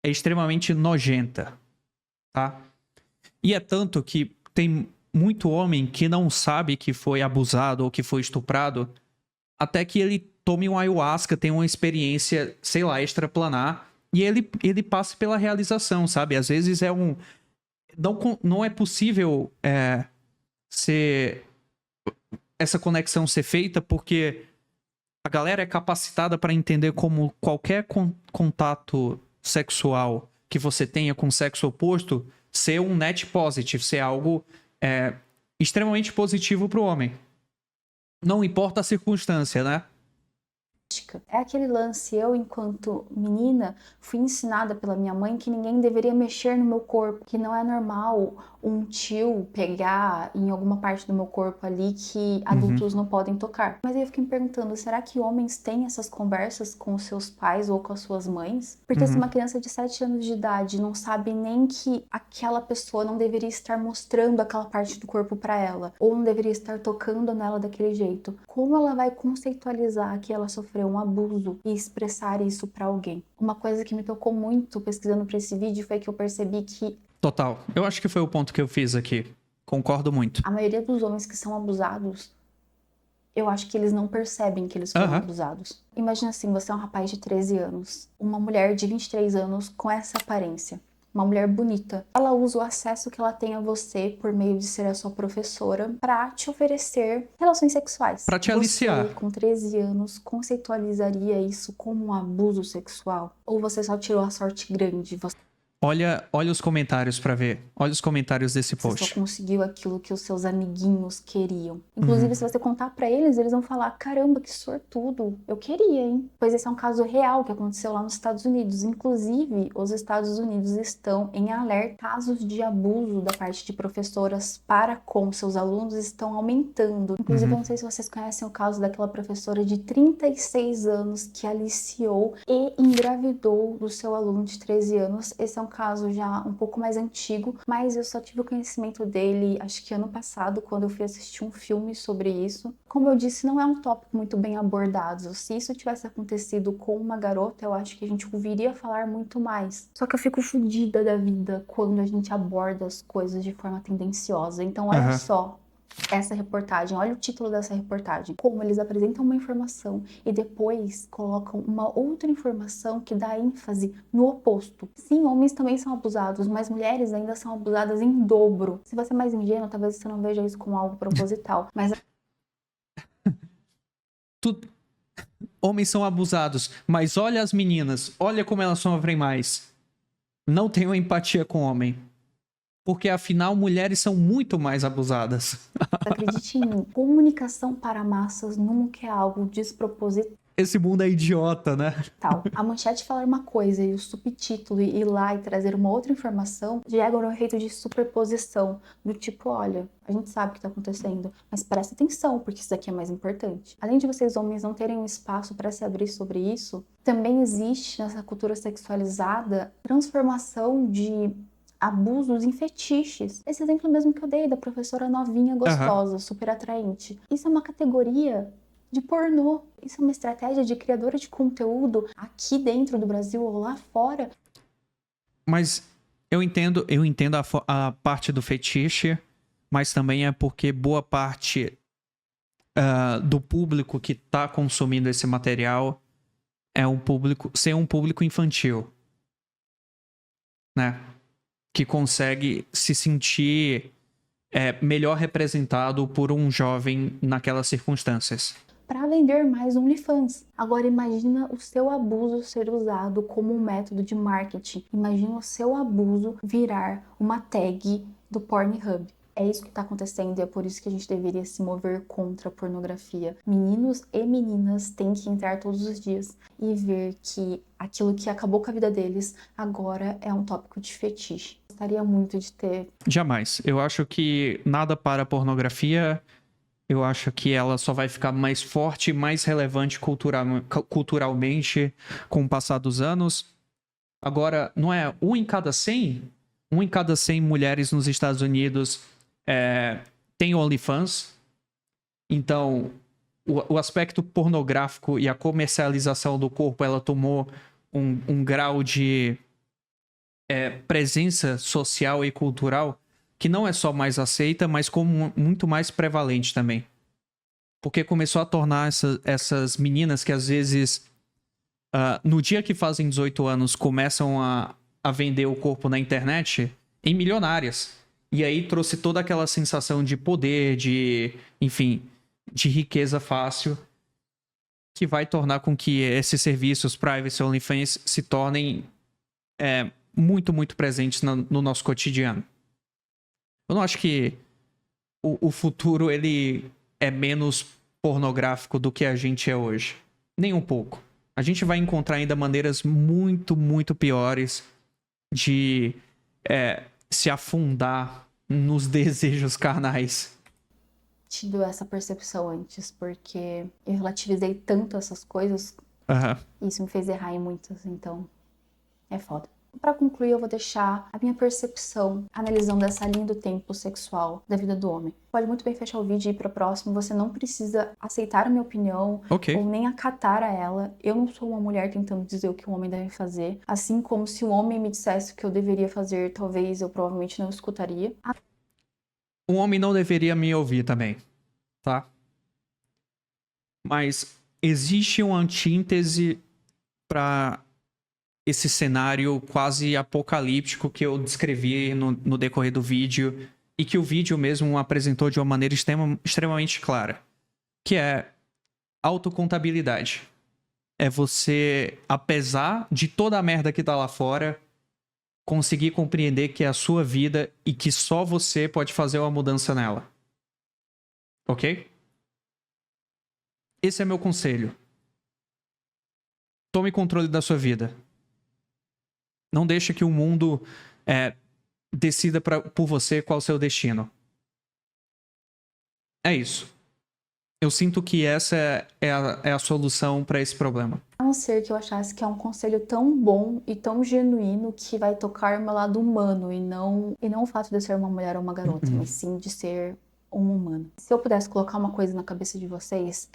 É extremamente nojenta, tá? E é tanto que tem muito homem que não sabe que foi abusado ou que foi estuprado até que ele tome um ayahuasca, tenha uma experiência, sei lá, extraplanar e ele passe pela realização, sabe? Às vezes não é possível essa conexão ser feita porque a galera é capacitada para entender como qualquer contato sexual que você tenha com o sexo oposto ser um net positive, ser algo extremamente positivo para o homem. Não importa a circunstância, né? É aquele lance, eu enquanto menina fui ensinada pela minha mãe que ninguém deveria mexer no meu corpo, que não é normal um tio pegar em alguma parte do meu corpo ali que adultos não podem tocar. Mas aí eu fiquei me perguntando, será que homens têm essas conversas com os seus pais ou com as suas mães? Porque se uma criança de 7 anos de idade não sabe nem que aquela pessoa não deveria estar mostrando aquela parte do corpo para ela, ou não deveria estar tocando nela daquele jeito, como ela vai conceitualizar que ela sofreu um abuso e expressar isso para alguém? Uma coisa que me tocou muito pesquisando para esse vídeo foi que eu percebi que total. Eu acho que foi o ponto que eu fiz aqui. Concordo muito. a maioria dos homens que são abusados, eu acho que eles não percebem que eles foram abusados. Imagina assim, você é um rapaz de 13 anos, uma mulher de 23 anos com essa aparência. Uma mulher bonita. Ela usa o acesso que ela tem a você por meio de ser a sua professora pra te oferecer relações sexuais. Pra te aliciar. Você, com 13 anos, conceitualizaria isso como um abuso sexual? Ou você só tirou a sorte grande? Olha os comentários pra ver. Olha os comentários desse post. Você só conseguiu aquilo que os seus amiguinhos queriam. Inclusive, se você contar pra eles, eles vão falar, caramba, que sortudo. Eu queria, hein? Pois esse é um caso real que aconteceu lá nos Estados Unidos. Inclusive, os Estados Unidos estão em alerta. Casos de abuso da parte de professoras para com seus alunos estão aumentando. Inclusive, eu não sei se vocês conhecem o caso daquela professora de 36 anos que aliciou e engravidou do seu aluno de 13 anos. Esse é um caso já um pouco mais antigo, mas eu só tive o conhecimento dele, acho que ano passado, quando eu fui assistir um filme sobre isso. Como eu disse, não é um tópico muito bem abordado. Se isso tivesse acontecido com uma garota, eu acho que a gente ouviria falar muito mais. Só que eu fico fodida da vida quando a gente aborda as coisas de forma tendenciosa. Então, olha só essa reportagem, olha o título dessa reportagem. Como eles apresentam uma informação e depois colocam uma outra informação que dá ênfase no oposto. Sim, homens também são abusados, mas mulheres ainda são abusadas em dobro. Se você é mais ingênuo, talvez você não veja isso como algo proposital, mas... Homens são abusados, mas olha as meninas, olha como elas sofrem mais. Não tenham empatia com homem. Porque, afinal, mulheres são muito mais abusadas. Acredite em mim, comunicação para massas nunca é algo desproposital. Esse mundo é idiota, né? A manchete falar uma coisa e o subtítulo ir lá e trazer uma outra informação já é um efeito de superposição, do tipo, olha, a gente sabe o que está acontecendo, mas presta atenção, porque isso daqui é mais importante. Além de vocês homens não terem um espaço para se abrir sobre isso, também existe nessa cultura sexualizada transformação de abusos em fetiches. Esse exemplo mesmo que eu dei da professora novinha gostosa, super atraente. Isso é uma categoria de pornô. Isso é uma estratégia de criadora de conteúdo aqui dentro do Brasil ou lá fora. Mas eu entendo a parte do fetiche, mas também é porque boa parte do público que está consumindo esse material é um público infantil, né? Que consegue se sentir melhor representado por um jovem naquelas circunstâncias. Para vender mais OnlyFans. Agora imagina o seu abuso ser usado como um método de marketing. Imagina o seu abuso virar uma tag do Pornhub. É isso que está acontecendo e é por isso que a gente deveria se mover contra a pornografia. Meninos e meninas têm que entrar todos os dias e ver que aquilo que acabou com a vida deles agora é um tópico de fetiche. Gostaria muito de ter... Jamais. Eu acho que nada para a pornografia. Eu acho que ela só vai ficar mais forte e mais relevante culturalmente com o passar dos anos. Agora, não é 1 em cada 100? 1 em cada 100 mulheres nos Estados Unidos tem OnlyFans. Então, o aspecto pornográfico e a comercialização do corpo, ela tomou um grau de presença social e cultural que não é só mais aceita, mas como muito mais prevalente também. Porque começou a tornar essas meninas que às vezes, no dia que fazem 18 anos, começam a vender o corpo na internet em milionárias. E aí trouxe toda aquela sensação de poder, enfim, de riqueza fácil, que vai tornar com que esses serviços Privacy OnlyFans se tornem muito, muito presentes no nosso cotidiano. Eu não acho que o futuro ele é menos pornográfico do que a gente é hoje. Nem um pouco. A gente vai encontrar ainda maneiras muito, muito piores de se afundar nos desejos carnais. Tido essa percepção antes, porque eu relativizei tanto essas coisas, e isso me fez errar em muitas, então é foda. Para concluir, eu vou deixar a minha percepção analisando essa linha do tempo sexual da vida do homem. Pode muito bem fechar o vídeo e ir para o próximo. Você não precisa aceitar a minha opinião ou nem acatar a ela. Eu não sou uma mulher tentando dizer o que um homem deve fazer. Assim como se um homem me dissesse o que eu deveria fazer, talvez eu provavelmente não escutaria. Um homem não deveria me ouvir também, tá? Mas existe uma antítese para esse cenário quase apocalíptico que eu descrevi no decorrer do vídeo e que o vídeo mesmo apresentou de uma maneira extremamente clara, que é autocontabilidade. É você, apesar de toda a merda que tá lá fora, conseguir compreender que é a sua vida e que só você pode fazer uma mudança nela. Ok? Esse é meu conselho. Tome controle da sua vida. Não deixe que o mundo decida por você qual é o seu destino. É isso. Eu sinto que essa é a solução para esse problema. A não ser que eu achasse que é um conselho tão bom e tão genuíno que vai tocar o meu lado humano e não o fato de eu ser uma mulher ou uma garota, mas sim de ser um humano. Se eu pudesse colocar uma coisa na cabeça de vocês,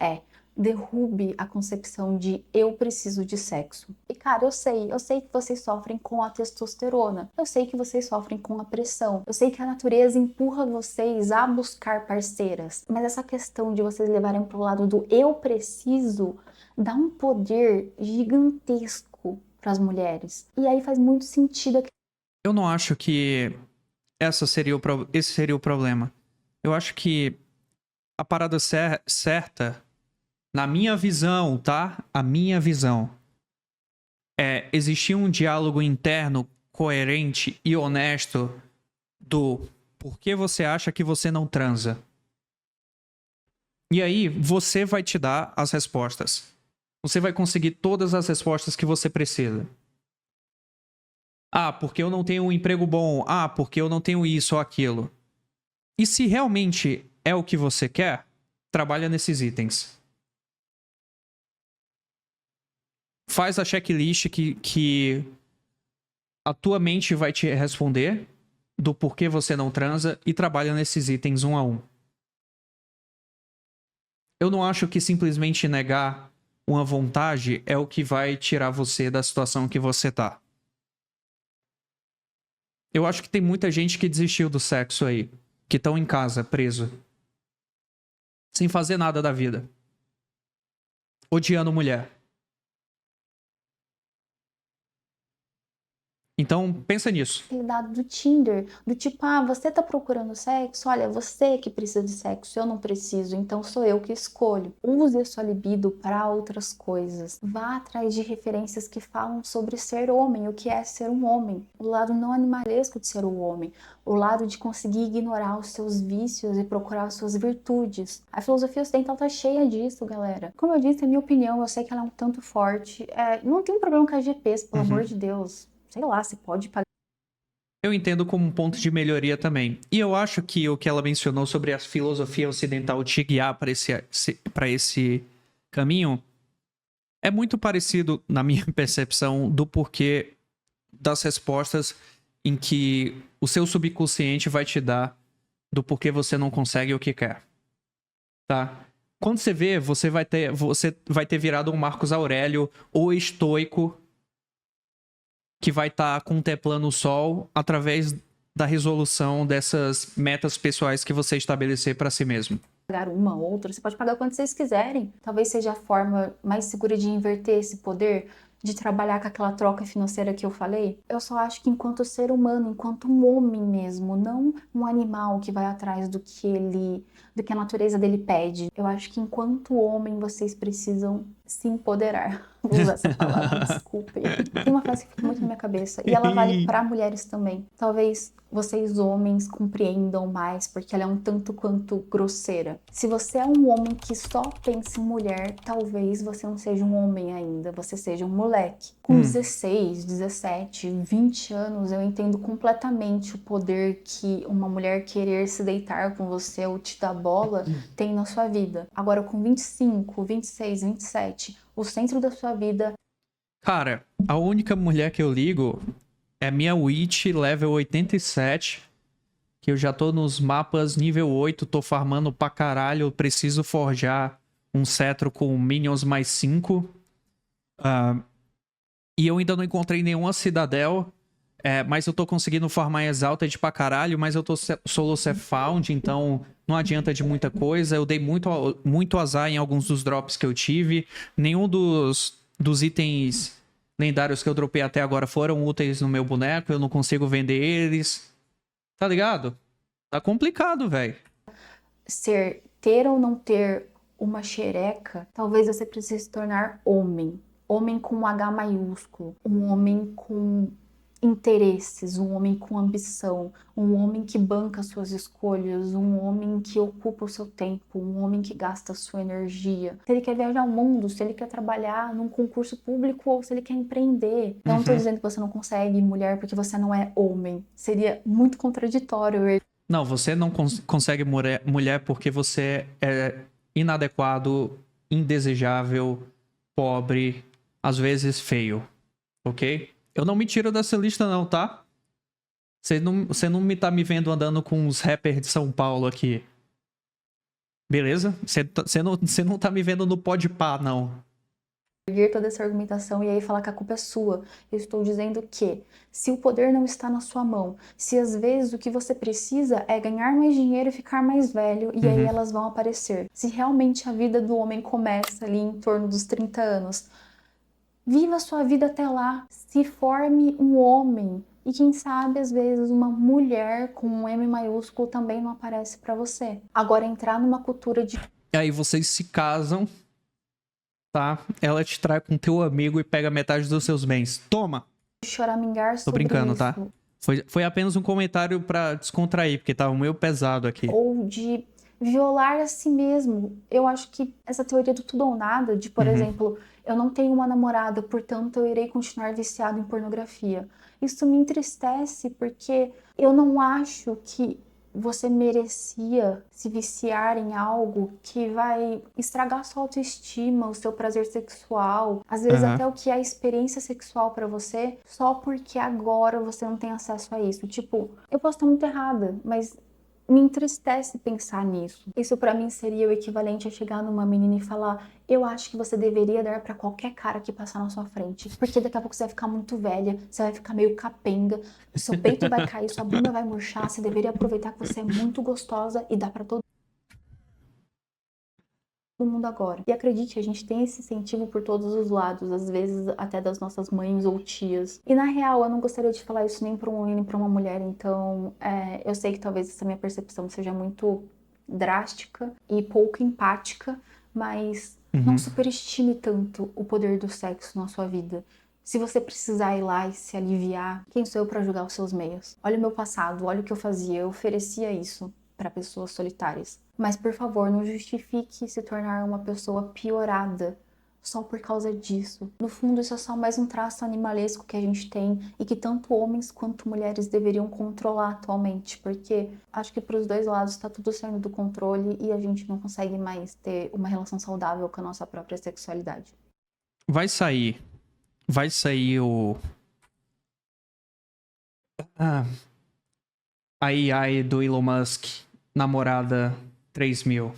derrube a concepção de eu preciso de sexo. E cara, eu sei que vocês sofrem com a testosterona, eu sei que vocês sofrem com a pressão, eu sei que a natureza empurra vocês a buscar parceiras, mas essa questão de vocês levarem pro lado do eu preciso dá um poder gigantesco para as mulheres. E aí faz muito sentido. Eu não acho que esse seria o problema. Eu acho que a parada certa, na minha visão, tá? A minha visão é existir um diálogo interno coerente e honesto do porquê você acha que você não transa. E aí, você vai te dar as respostas. Você vai conseguir todas as respostas que você precisa. Ah, porque eu não tenho um emprego bom. Ah, porque eu não tenho isso ou aquilo. E se realmente é o que você quer, trabalha nesses itens. Faz a checklist que a tua mente vai te responder do porquê você não transa e trabalha nesses itens um a um. Eu não acho que simplesmente negar uma vontade é o que vai tirar você da situação que você tá. Eu acho que tem muita gente que desistiu do sexo aí, que estão em casa, preso, sem fazer nada da vida, odiando mulher. Então, pensa nisso. Aquele dado do Tinder, do tipo, você tá procurando sexo? Olha, você que precisa de sexo, eu não preciso, então sou eu que escolho. Use a sua libido para outras coisas. Vá atrás de referências que falam sobre ser homem, o que é ser um homem. O lado não animalesco de ser um homem. O lado de conseguir ignorar os seus vícios e procurar as suas virtudes. A filosofia ocidental tá cheia disso, galera. Como eu disse, é minha opinião, eu sei que ela é um tanto forte. Não tem problema com a GPS, pelo amor de Deus. Sei lá, você pode pagar. Eu entendo como um ponto de melhoria também. E eu acho que o que ela mencionou sobre a filosofia ocidental te guiar para esse caminho é muito parecido, na minha percepção, do porquê das respostas em que o seu subconsciente vai te dar do porquê você não consegue o que quer. Tá? Quando você vê, você vai ter virado um Marcos Aurélio ou estoico que vai estar contemplando o sol através da resolução dessas metas pessoais que você estabelecer para si mesmo. Pagar uma, outra, você pode pagar quanto vocês quiserem. Talvez seja a forma mais segura de inverter esse poder, de trabalhar com aquela troca financeira que eu falei. Eu só acho que enquanto ser humano, enquanto um homem mesmo, não um animal que vai atrás do que a natureza dele pede. Eu acho que enquanto homem, vocês precisam se empoderar. Vou usar essa palavra, desculpem. Tem uma frase que fica muito na minha cabeça, e ela vale para mulheres também. Talvez vocês homens compreendam mais, porque ela é um tanto quanto grosseira. Se você é um homem que só pensa em mulher, talvez você não seja um homem ainda, você seja um moleque. Com 16, 17, 20 anos, eu entendo completamente o poder que uma mulher querer se deitar com você ou te dar bola tem na sua vida. Agora, com 25, 26, 27, o centro da sua vida... Cara, a única mulher que eu ligo é minha Witch level 87, que eu já tô nos mapas nível 8, tô farmando pra caralho, eu preciso forjar um cetro com minions mais 5. E eu ainda não encontrei nenhuma Cidadel, mas eu tô conseguindo farmar Exalted pra caralho, mas eu tô solo Found, então não adianta de muita coisa. Eu dei muito azar em alguns dos drops que eu tive. Nenhum dos itens lendários que eu dropei até agora foram úteis no meu boneco, eu não consigo vender eles. Tá ligado? Tá complicado, velho. Ter ou não ter uma xereca, talvez você precise se tornar homem. Homem com um H maiúsculo. Um homem com interesses, um homem com ambição, um homem que banca suas escolhas, um homem que ocupa o seu tempo, um homem que gasta a sua energia. Se ele quer viajar ao mundo, se ele quer trabalhar num concurso público ou se ele quer empreender. Eu não tô dizendo que você não consegue mulher porque você não é homem. Seria muito contraditório. Não, você não consegue mulher porque você é inadequado, indesejável, pobre, às vezes feio, ok? Eu não me tiro dessa lista não, tá? Você não me tá me vendo andando com uns rappers de São Paulo aqui. Beleza? Você não tá me vendo no Podpah, não. Erguer toda essa argumentação e aí falar que a culpa é sua. Eu estou dizendo que, se o poder não está na sua mão, se às vezes o que você precisa é ganhar mais dinheiro e ficar mais velho, e aí elas vão aparecer. Se realmente a vida do homem começa ali em torno dos 30 anos, viva a sua vida até lá, se forme um homem. E quem sabe, às vezes, uma mulher com um M maiúsculo também não aparece pra você. Agora, entrar numa cultura de... E aí vocês se casam, tá? Ela te trai com teu amigo e pega metade dos seus bens. Toma! choramingar Tô sobre brincando, isso. tá? Foi apenas um comentário pra descontrair, porque tava meio pesado aqui. Ou de violar a si mesmo. Eu acho que essa teoria do tudo ou nada, de, por exemplo, eu não tenho uma namorada, portanto eu irei continuar viciado em pornografia. Isso me entristece porque eu não acho que você merecia se viciar em algo que vai estragar sua autoestima, o seu prazer sexual, às vezes até o que é a experiência sexual pra você, só porque agora você não tem acesso a isso. Tipo, eu posso estar muito errada, mas me entristece pensar nisso. Isso pra mim seria o equivalente a chegar numa menina e falar: eu acho que você deveria dar pra qualquer cara que passar na sua frente, porque daqui a pouco você vai ficar muito velha, você vai ficar meio capenga, seu peito vai cair, sua bunda vai murchar, você deveria aproveitar que você é muito gostosa e dar pra todo mundo agora. E acredite, a gente tem esse incentivo por todos os lados, às vezes até das nossas mães ou tias. E na real, eu não gostaria de falar isso nem pra um homem nem pra uma mulher, então eu sei que talvez essa minha percepção seja muito drástica e pouco empática, mas não superestime tanto o poder do sexo na sua vida. Se você precisar ir lá e se aliviar, quem sou eu pra julgar os seus meios? Olha o meu passado, olha o que eu fazia, eu oferecia isso para pessoas solitárias. Mas, por favor, não justifique se tornar uma pessoa piorada só por causa disso. No fundo, isso é só mais um traço animalesco que a gente tem e que tanto homens quanto mulheres deveriam controlar atualmente, porque acho que para os dois lados está tudo saindo do controle e a gente não consegue mais ter uma relação saudável com a nossa própria sexualidade. Vai sair o... a AI do Elon Musk, namorada 3000.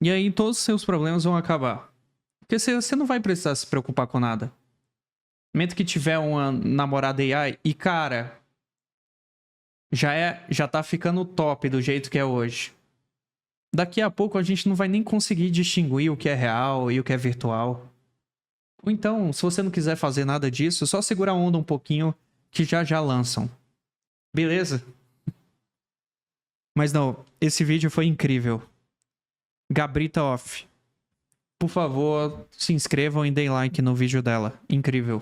E aí todos os seus problemas vão acabar. Porque você não vai precisar se preocupar com nada. No momento que tiver uma namorada AI, e cara, já tá ficando top do jeito que é hoje. Daqui a pouco a gente não vai nem conseguir distinguir o que é real e o que é virtual. Ou então, se você não quiser fazer nada disso, só segura a onda um pouquinho que já lançam. Beleza? Mas não, esse vídeo foi incrível. Gabrita Off. Por favor, se inscrevam e deem like no vídeo dela. Incrível.